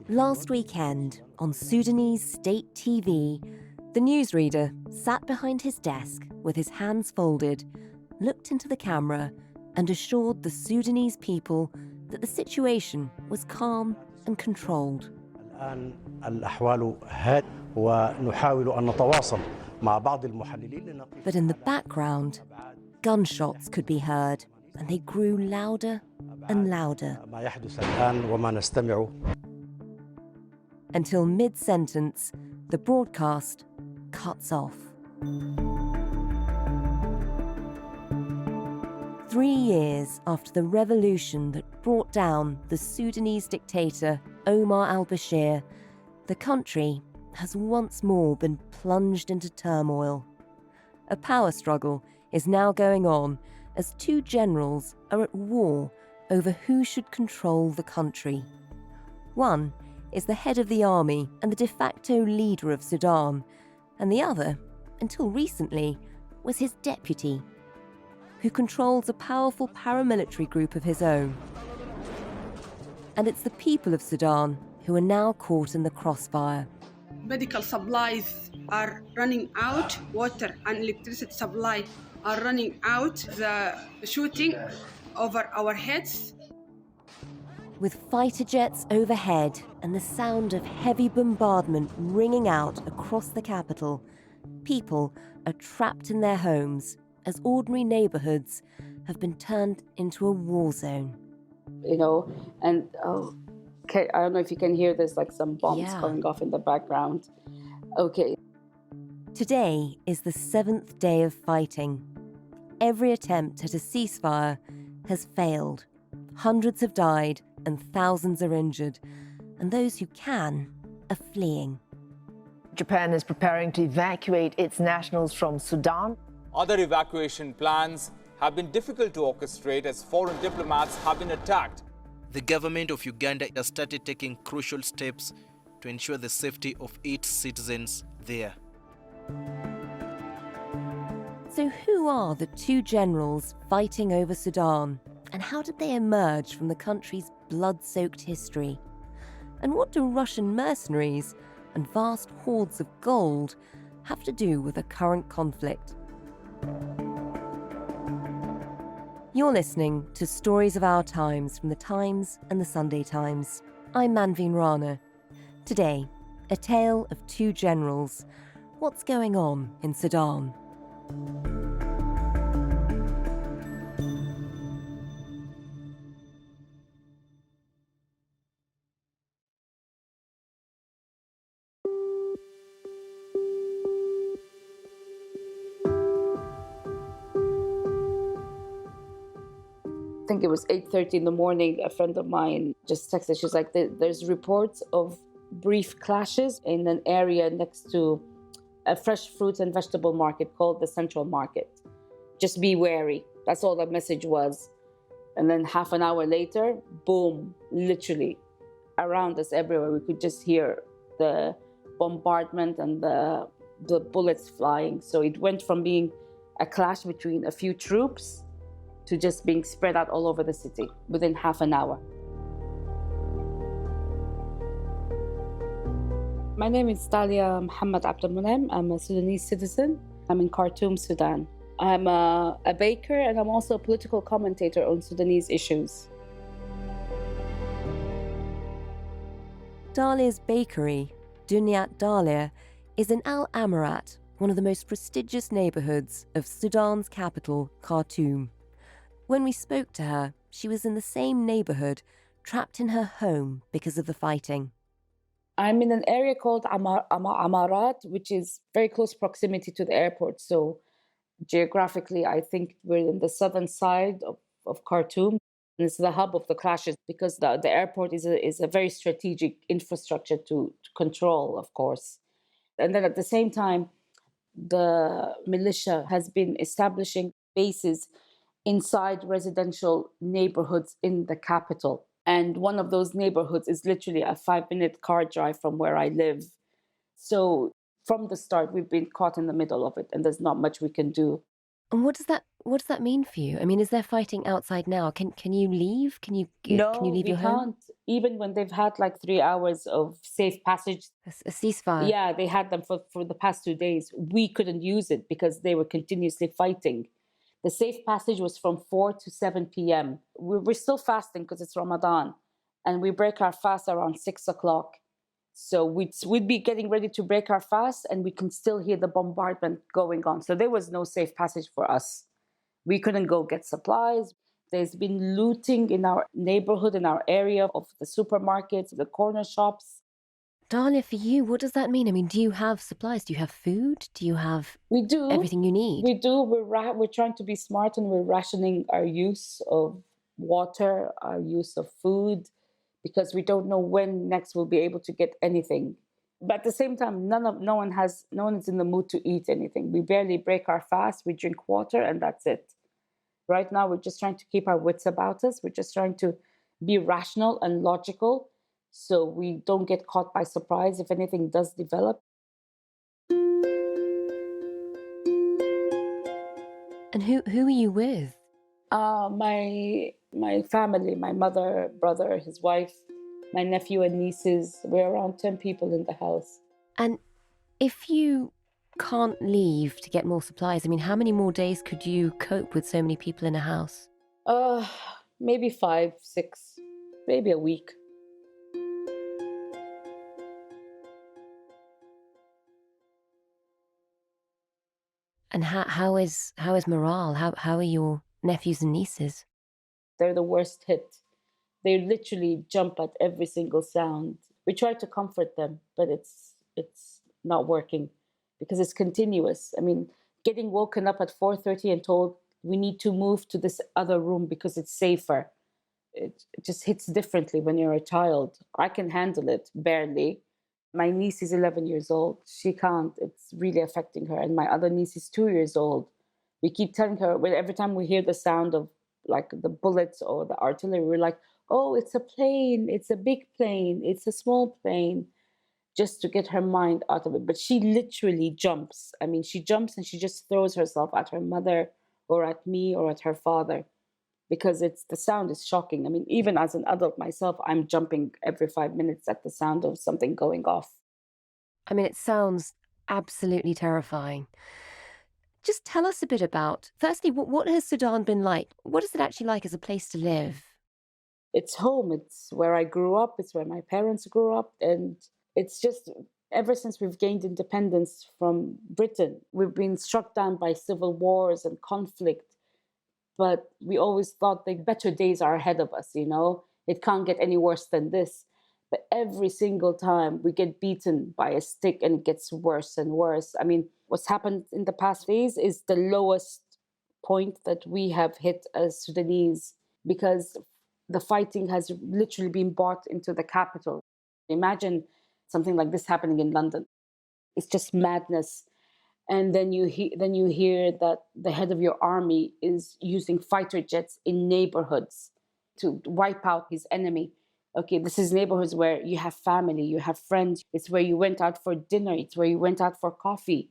Last weekend, on Sudanese state TV, the newsreader sat behind his desk with his hands folded, looked into the camera and assured the Sudanese people that the situation was calm and controlled. But in the background, gunshots could be heard, and they grew louder and louder. Until mid-sentence, the broadcast cuts off. 3 years after the revolution that brought down the Sudanese dictator Omar al-Bashir, the country has once more been plunged into turmoil. A power struggle is now going on as two generals are at war over who should control the country. One is the head of the army and the de facto leader of Sudan, and the other, until recently, was his deputy, who controls a powerful paramilitary group of his own. And it's the people of Sudan who are now caught in the crossfire. Medical supplies are running out, water and electricity supply are running out, the shooting over our heads. With fighter jets overhead and the sound of heavy bombardment ringing out across the capital, people are trapped in their homes as ordinary neighborhoods have been turned into a war zone. You know, and okay, I don't know if you can hear this, like some bombs going off in the background. Okay. Today is the 7th day of fighting. Every attempt at a ceasefire has failed. Hundreds have died and thousands are injured, and those who can are fleeing. Japan is preparing to evacuate its nationals from Sudan. Other evacuation plans have been difficult to orchestrate as foreign diplomats have been attacked. The government of Uganda has started taking crucial steps to ensure the safety of its citizens there. So who are the two generals fighting over Sudan, and how did they emerge from the country's blood-soaked history? And what do Russian mercenaries and vast hoards of gold have to do with the current conflict? You're listening to Stories of Our Times from The Times and The Sunday Times. I'm Manveen Rana. Today, a tale of two generals. What's going on in Sudan? I think it was 8:30 in the morning, a friend of mine just texted. She's like, there's reports of brief clashes in an area next to a fresh fruit and vegetable market called the Central Market. Just be wary. That's all the message was. And then half an hour later, boom, literally around us everywhere. We could just hear the bombardment and the bullets flying. So it went from being a clash between a few troops to just being spread out all over the city within half an hour. My name is Dallia Abdelmoniem. I'm a Sudanese citizen. I'm in Khartoum, Sudan. I'm a baker and I'm also a political commentator on Sudanese issues. Dallia's bakery, Dunyat Dallia, is in Al Amarat, one of the most prestigious neighborhoods of Sudan's capital, Khartoum. When we spoke to her, she was in the same neighborhood, trapped in her home because of the fighting. I'm in an area called Amarat, which is very close proximity to the airport. So geographically, I think we're in the southern side of Khartoum. And it's the hub of the clashes because the airport is a very strategic infrastructure to control, of course. And then at the same time, the militia has been establishing bases inside residential neighborhoods in the capital. And one of those neighborhoods is literally a 5-minute car drive from where I live. So from the start, we've been caught in the middle of it, and there's not much we can do. And what does that mean for you? I mean, is there fighting outside now? Can you leave? Can you leave your home? No, we can't. Even when they've had like 3 hours of safe passage, A ceasefire. yeah, they had them for the past 2 days. We couldn't use it because they were continuously fighting. The safe passage was from 4 to 7 p.m. We're still fasting because it's Ramadan, and we break our fast around 6 o'clock. So we'd be getting ready to break our fast, and we can still hear the bombardment going on. So there was no safe passage for us. We couldn't go get supplies. There's been looting in our neighborhood, in our area of the supermarkets, the corner shops. Dallia, for you, what does that mean? I mean, do you have supplies? Do you have food? Do you have We do everything you need? We do. We're trying to be smart, and we're rationing our use of water, our use of food, because we don't know when next we'll be able to get anything. But at the same time, no one is in the mood to eat anything. We barely break our fast. We drink water, and that's it. Right now, we're just trying to keep our wits about us. We're just trying to be rational and logical, so we don't get caught by surprise if anything does develop. And who are you with? My family, my mother, brother, his wife, my nephew and nieces. We're around 10 people in the house. And if you can't leave to get more supplies, I mean, how many more days could you cope with so many people in a house? Maybe 5, 6, maybe a week. And how is morale? How are your nephews and nieces? They're the worst hit. They literally jump at every single sound. We try to comfort them, but it's not working because it's continuous. I mean, getting woken up at 4:30 and told we need to move to this other room because it's safer. It just hits differently when you're a child. I can handle it, barely. My niece is 11 years old. She can't. It's really affecting her. And my other niece is 2 years old. We keep telling her, every time we hear the sound of like the bullets or the artillery, we're like, oh, it's a plane. It's a big plane. It's a small plane. Just to get her mind out of it. But she literally jumps. I mean, she jumps and she just throws herself at her mother or at me or at her father because the sound is shocking. I mean, even as an adult myself, I'm jumping every 5 minutes at the sound of something going off. I mean, it sounds absolutely terrifying. Just tell us a bit about, firstly, what has Sudan been like? What is it actually like as a place to live? It's home. It's where I grew up. It's where my parents grew up. And it's just, ever since we've gained independence from Britain, we've been struck down by civil wars and conflict. But we always thought the better days are ahead of us, you know? It can't get any worse than this. But every single time we get beaten by a stick and it gets worse and worse. I mean, what's happened in the past days is the lowest point that we have hit as Sudanese because the fighting has literally been brought into the capital. Imagine something like this happening in London. It's just madness. And then you hear that the head of your army is using fighter jets in neighborhoods to wipe out his enemy. Okay, this is neighborhoods where you have family, you have friends. It's where you went out for dinner. It's where you went out for coffee.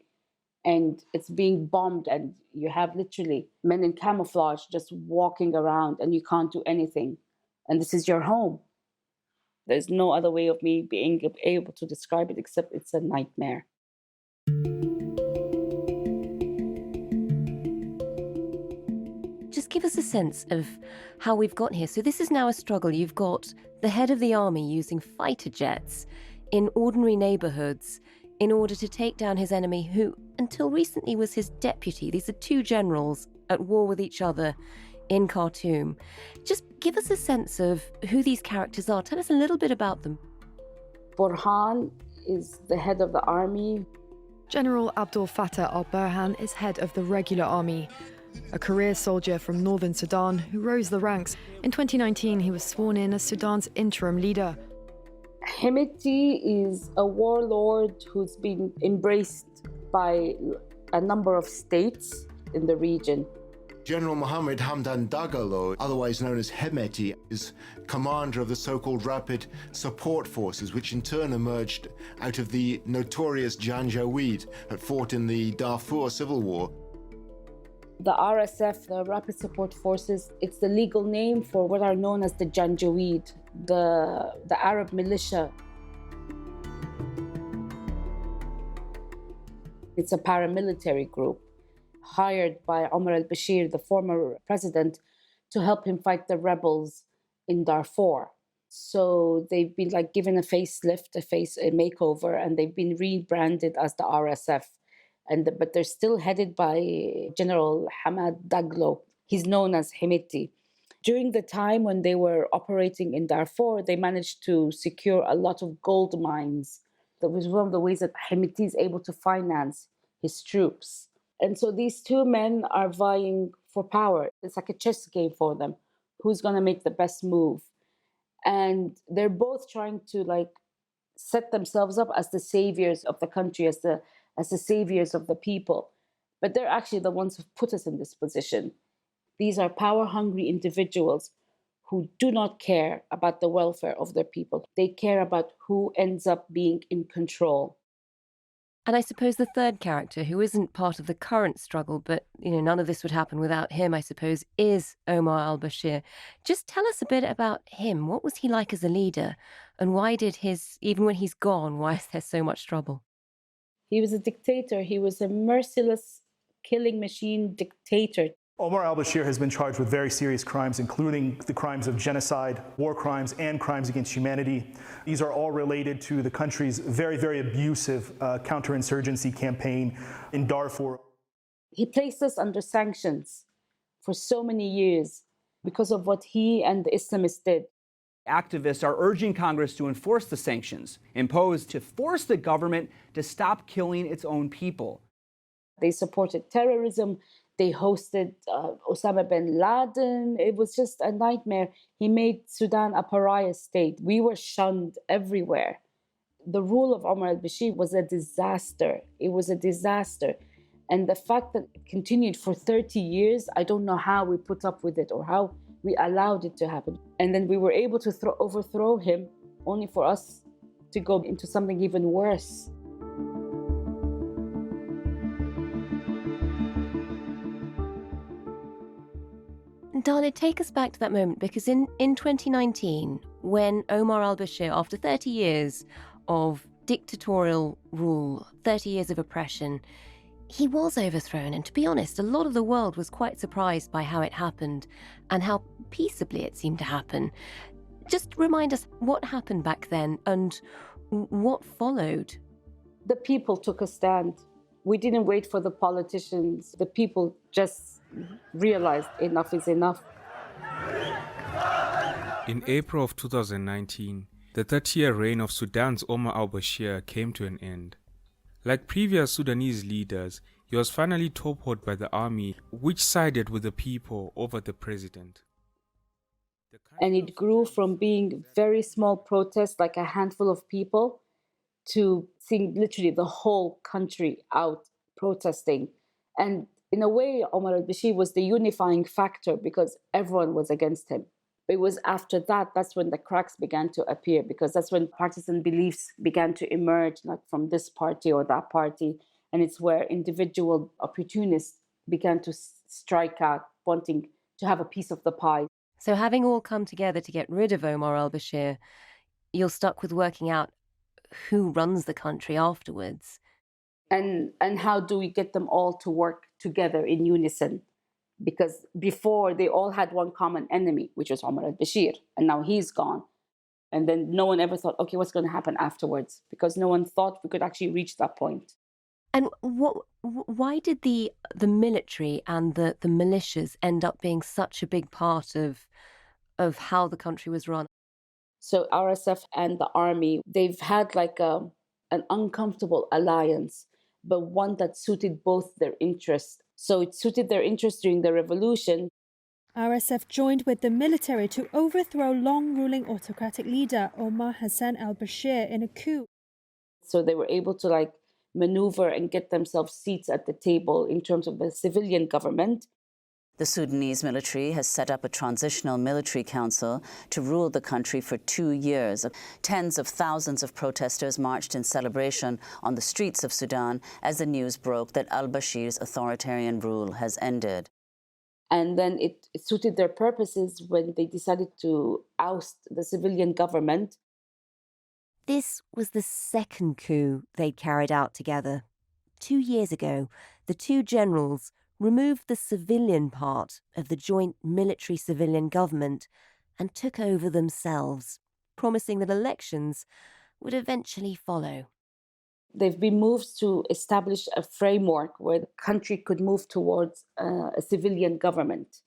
And it's being bombed and you have literally men in camouflage just walking around and you can't do anything. And this is your home. There's no other way of me being able to describe it except it's a nightmare. Just give us a sense of how we've got here. So this is now a struggle. You've got the head of the army using fighter jets in ordinary neighborhoods in order to take down his enemy, who until recently was his deputy. These are two generals at war with each other in Khartoum. Just give us a sense of who these characters are. Tell us a little bit about them. Burhan is the head of the army. General Abdel Fattah al-Burhan is head of the regular army, a career soldier from northern Sudan who rose the ranks. In 2019, he was sworn in as Sudan's interim leader. Hemeti is a warlord who's been embraced by a number of states in the region. General Mohammed Hamdan Dagalo, otherwise known as Hemeti, is commander of the so-called Rapid Support Forces, which in turn emerged out of the notorious Janjaweed that fought in the Darfur civil war. The RSF, the Rapid Support Forces, it's the legal name for what are known as the Janjaweed, the Arab militia. It's a paramilitary group hired by Omar al-Bashir, the former president, to help him fight the rebels in Darfur. So they've been like given a facelift, a makeover, and they've been rebranded as the RSF. But they're still headed by General Hamad Daglo. He's known as Hemeti. During the time when they were operating in Darfur, they managed to secure a lot of gold mines. That was one of the ways that Hemeti is able to finance his troops. And so these two men are vying for power. It's like a chess game for them. Who's going to make the best move? And they're both trying to like set themselves up as the saviors of the country, as the saviors of the people. But they're actually the ones who put us in this position. These are power-hungry individuals who do not care about the welfare of their people. They care about who ends up being in control. And I suppose the third character, who isn't part of the current struggle, but none of this would happen without him, I suppose, is Omar al-Bashir. Just tell us a bit about him. What was he like as a leader? And why did even when he's gone, why is there so much trouble? He was a dictator. He was a merciless killing machine dictator. Omar al-Bashir has been charged with very serious crimes, including the crimes of genocide, war crimes, and crimes against humanity. These are all related to the country's very, very abusive counterinsurgency campaign in Darfur. He placed us under sanctions for so many years because of what he and the Islamists did. Activists are urging Congress to enforce the sanctions imposed to force the government to stop killing its own people. They supported terrorism. They hosted Osama bin Laden. It was just a nightmare. He made Sudan a pariah state. We were shunned everywhere. The rule of Omar al-Bashir was a disaster. It was a disaster. And the fact that it continued for 30 years, I don't know how we put up with it or how we allowed it to happen. And then we were able to overthrow him only for us to go into something even worse. Dallia, take us back to that moment, because in 2019, when Omar al-Bashir, after 30 years of dictatorial rule, 30 years of oppression, he was overthrown. And to be honest, a lot of the world was quite surprised by how it happened and how peaceably it seemed to happen. Just remind us what happened back then and what followed. The people took a stand. We didn't wait for the politicians. The people just realized enough is enough. In April of 2019, the 30-year reign of Sudan's Omar al-Bashir came to an end. Like previous Sudanese leaders, he was finally toppled by the army, which sided with the people over the president. And it grew from being very small protests, like a handful of people, to seeing literally the whole country out protesting. And in a way, Omar al-Bashir was the unifying factor because everyone was against him. It was after that, that's when the cracks began to appear, because that's when partisan beliefs began to emerge, like from this party or that party. And it's where individual opportunists began to strike out, wanting to have a piece of the pie. So having all come together to get rid of Omar al-Bashir, you're stuck with working out who runs the country afterwards. And how do we get them all to work together in unison? Because before, they all had one common enemy, which was Omar al-Bashir, and now he's gone. And then no one ever thought, okay, what's going to happen afterwards? Because no one thought we could actually reach that point. And why did the military and the militias end up being such a big part of how the country was run? So RSF and the army, they've had like an uncomfortable alliance, but one that suited both their interests. So it suited their interests during the revolution. RSF joined with the military to overthrow long-ruling autocratic leader Omar Hassan al-Bashir in a coup. So they were able to like maneuver and get themselves seats at the table in terms of the civilian government. The Sudanese military has set up a transitional military council to rule the country for 2 years. Tens of thousands of protesters marched in celebration on the streets of Sudan as the news broke that al-Bashir's authoritarian rule has ended. And then it suited their purposes when they decided to oust the civilian government. This was the second coup they'd carried out together. 2 years ago, the two generals removed the civilian part of the joint military-civilian government and took over themselves, promising that elections would eventually follow. They've been moved to establish a framework where the country could move towards a civilian government.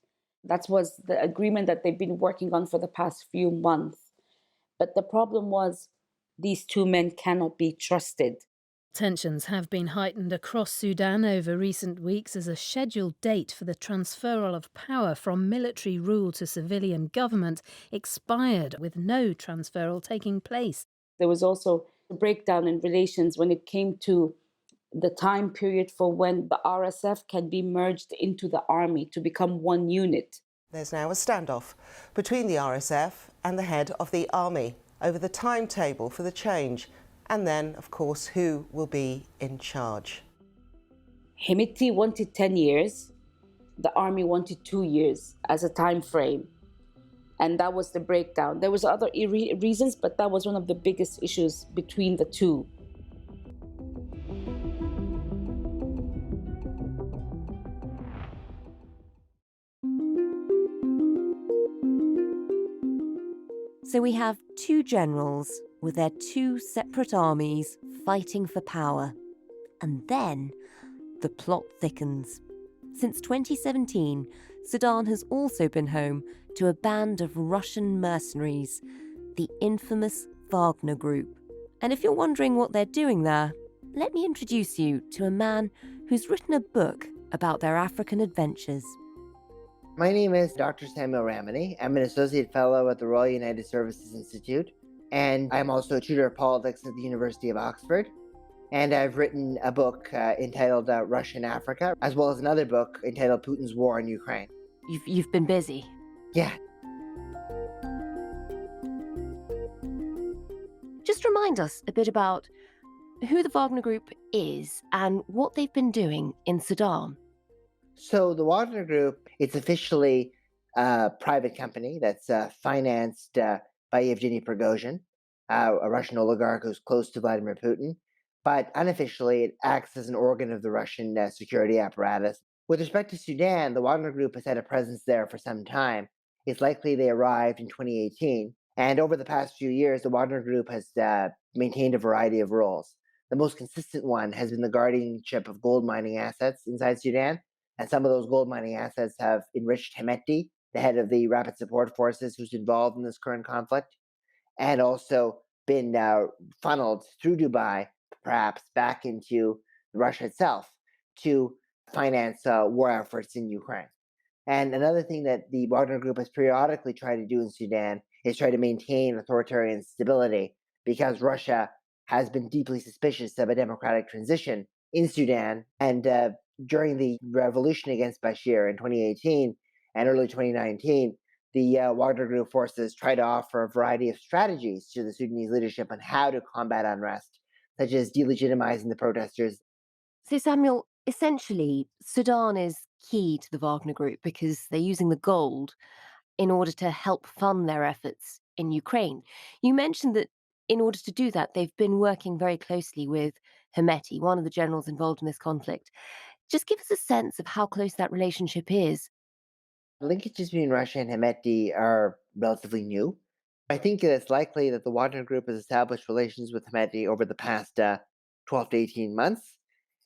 That was the agreement that they've been working on for the past few months. But the problem was these two men cannot be trusted. Tensions have been heightened across Sudan over recent weeks as a scheduled date for the transferal of power from military rule to civilian government expired, with no transferal taking place. There was also a breakdown in relations when it came to the time period for when the RSF can be merged into the army to become one unit. There's now a standoff between the RSF and the head of the army over the timetable for the change. And then, of course, who will be in charge? Hemeti wanted 10 years. The army wanted 2 years as a time frame. And that was the breakdown. There was other reasons, but that was one of the biggest issues between the two. So we have two generals with their two separate armies fighting for power. And then the plot thickens. Since 2017, Sudan has also been home to a band of Russian mercenaries, the infamous Wagner Group. And if you're wondering what they're doing there, let me introduce you to a man who's written a book about their African adventures. My name is Dr. Samuel Ramani. I'm an associate fellow at the Royal United Services Institute, and I'm also a tutor of politics at the University of Oxford. And I've written a book entitled Russia in Africa, as well as another book entitled Putin's War in Ukraine. You've been busy. Yeah. Just remind us a bit about who the Wagner Group is and what they've been doing in Sudan. So the Wagner Group, it's officially a private company that's financed by Yevgeny Prigozhin, a Russian oligarch who's close to Vladimir Putin. But unofficially, it acts as an organ of the Russian security apparatus. With respect to Sudan, the Wagner Group has had a presence there for some time. It's likely they arrived in 2018. And over the past few years, the Wagner Group has maintained a variety of roles. The most consistent one has been the guardianship of gold mining assets inside Sudan. And some of those gold mining assets have enriched Hemeti, the head of the Rapid Support Forces who's involved in this current conflict, and also been funneled through Dubai, perhaps back into Russia itself to finance war efforts in Ukraine. And another thing that the Wagner Group has periodically tried to do in Sudan is try to maintain authoritarian stability, because Russia has been deeply suspicious of a democratic transition in Sudan. And during the revolution against Bashir in 2018 and early 2019, the Wagner Group forces tried to offer a variety of strategies to the Sudanese leadership on how to combat unrest, such as delegitimizing the protesters. So, Samuel, essentially, Sudan is key to the Wagner Group because they're using the gold in order to help fund their efforts in Ukraine. You mentioned that in order to do that, they've been working very closely with Hemeti, one of the generals involved in this conflict. Just give us a sense of how close that relationship is. The linkages between Russia and Hemeti are relatively new. I think it's likely that the Wagner Group has established relations with Hemeti over the past 12 to 18 months,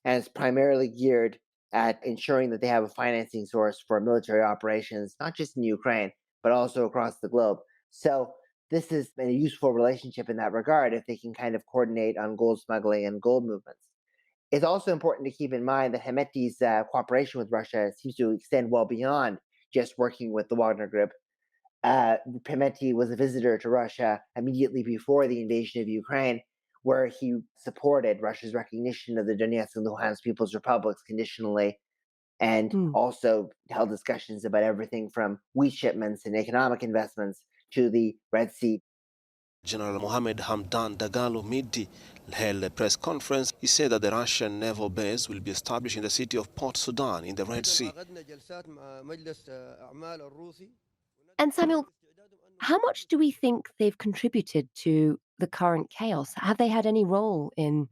and it's primarily geared at ensuring that they have a financing source for military operations, not just in Ukraine, but also across the globe. So this has been a useful relationship in that regard if they can kind of coordinate on gold smuggling and gold movements. It's also important to keep in mind that Hemeti's cooperation with Russia seems to extend well beyond just working with the Wagner Group. Hemeti was a visitor to Russia immediately before the invasion of Ukraine, where he supported Russia's recognition of the Donetsk and Luhansk People's Republics conditionally. and also held discussions about everything from wheat shipments and economic investments to the Red Sea. General Mohammed Hamdan Dagalo Midi held a press conference. He said that the Russian naval base will be established in the city of Port Sudan in the Red Sea. And Samuel, how much do we think they've contributed to the current chaos? Have they had any role in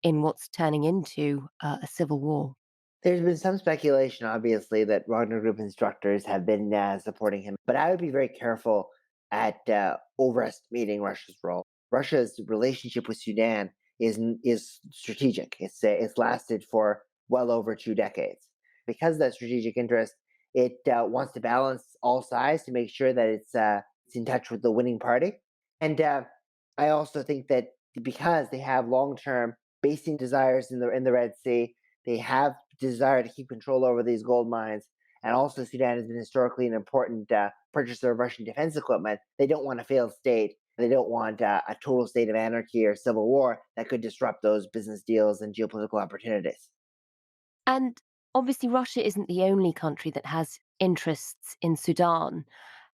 what's turning into a civil war? There's been some speculation, obviously, that Wagner Group instructors have been supporting him, but I would be very careful at overestimating Russia's role. Russia's relationship with Sudan is strategic. It's lasted for well over 2 decades. Because of that strategic interest, it wants to balance all sides to make sure that it's in touch with the winning party. And I also think that because they have long-term basing desires in the Red Sea, they have desire to keep control over these gold mines, and also Sudan has been historically an important purchaser of Russian defense equipment. They don't want a failed state. They don't want a total state of anarchy or civil war that could disrupt those business deals and geopolitical opportunities. And obviously, Russia isn't the only country that has interests in Sudan.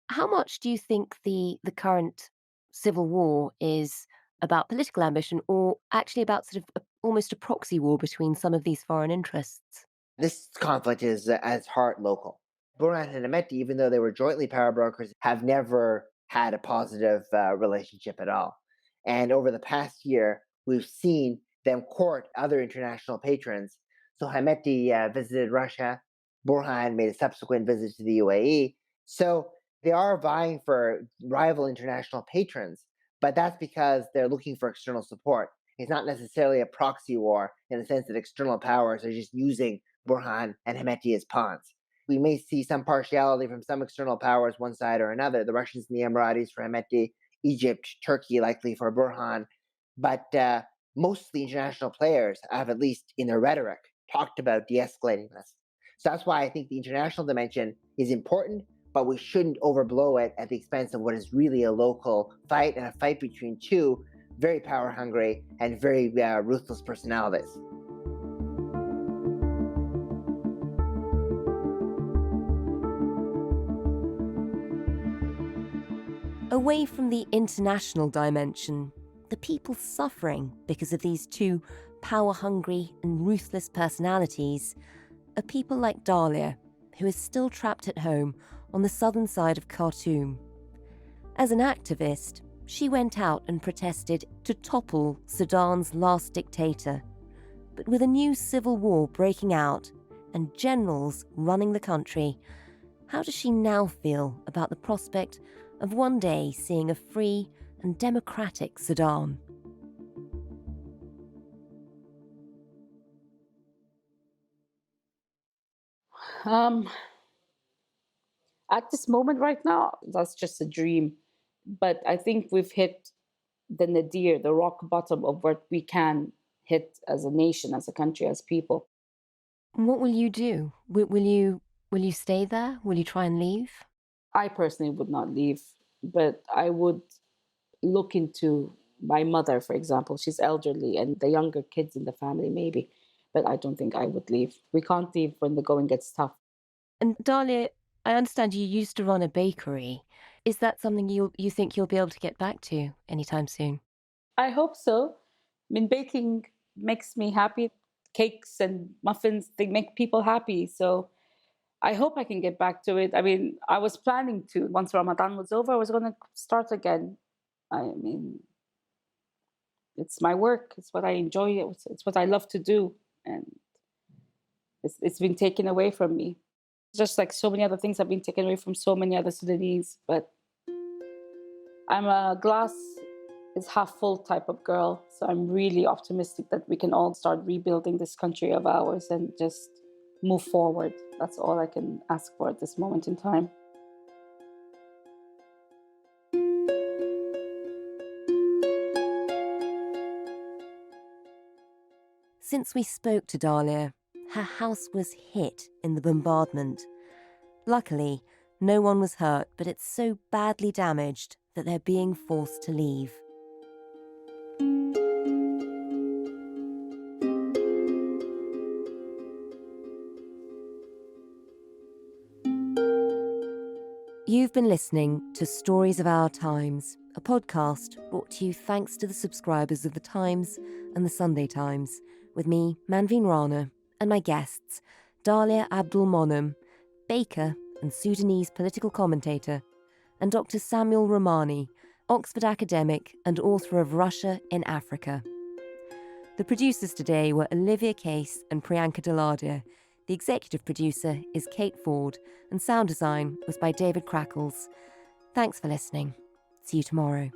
How much do you think the current civil war is about political ambition, or actually about sort of almost a proxy war between some of these foreign interests? This conflict is at heart local. Burhan and Hemeti, even though they were jointly power brokers, have never had a positive relationship at all. And over the past year, we've seen them court other international patrons. So Hemeti visited Russia. Burhan made a subsequent visit to the UAE. So they are vying for rival international patrons, but that's because they're looking for external support. It's not necessarily a proxy war in the sense that external powers are just using Burhan and Hemeti as pawns. We may see some partiality from some external powers, one side or another. The Russians and the Emiratis for Hemeti, Egypt, Turkey likely for Burhan. But most of the international players have, at least in their rhetoric, talked about de-escalating this. So that's why I think the international dimension is important, but we shouldn't overblow it at the expense of what is really a local fight, and a fight between two very power-hungry and very ruthless personalities. Away from the international dimension, the people suffering because of these two power-hungry and ruthless personalities are people like Dallia, who is still trapped at home on the southern side of Khartoum. As an activist, she went out and protested to topple Sudan's last dictator. But with a new civil war breaking out and generals running the country, how does she now feel about the prospect of one day seeing a free and democratic Sudan? At this moment right now, that's just a dream. But I think we've hit the nadir, the rock bottom of what we can hit as a nation, as a country, as people. What will you do? Will you stay there? Will you try and leave? I personally would not leave, but I would look into my mother, for example. She's elderly, and the younger kids in the family, maybe. But I don't think I would leave. We can't leave when the going gets tough. And Dallia, I understand you used to run a bakery. Is that something you think you'll be able to get back to anytime soon? I hope so. I mean, baking makes me happy. Cakes and muffins, they make people happy. So I hope I can get back to it. I mean, I was planning to. Once Ramadan was over, I was going to start again. I mean, it's my work. It's what I enjoy. It's what I love to do. And it's been taken away from me. Just like so many other things have been taken away from so many other Sudanese. But I'm a glass is half full type of girl. So I'm really optimistic that we can all start rebuilding this country of ours and just move forward. That's all I can ask for at this moment in time. Since we spoke to Dallia, her house was hit in the bombardment. Luckily, no one was hurt, but it's so badly damaged that they're being forced to leave. You've been listening to Stories of Our Times, a podcast brought to you thanks to the subscribers of The Times and The Sunday Times, with me, Manveen Rana, and my guests, Dallia Abdelmoniem, baker and Sudanese political commentator, and Dr. Samuel Ramani, Oxford academic and author of Russia in Africa. The producers today were Olivia Case and Priyanka Deladia. The executive producer is Kate Ford, and sound design was by David Crackles. Thanks for listening. See you tomorrow.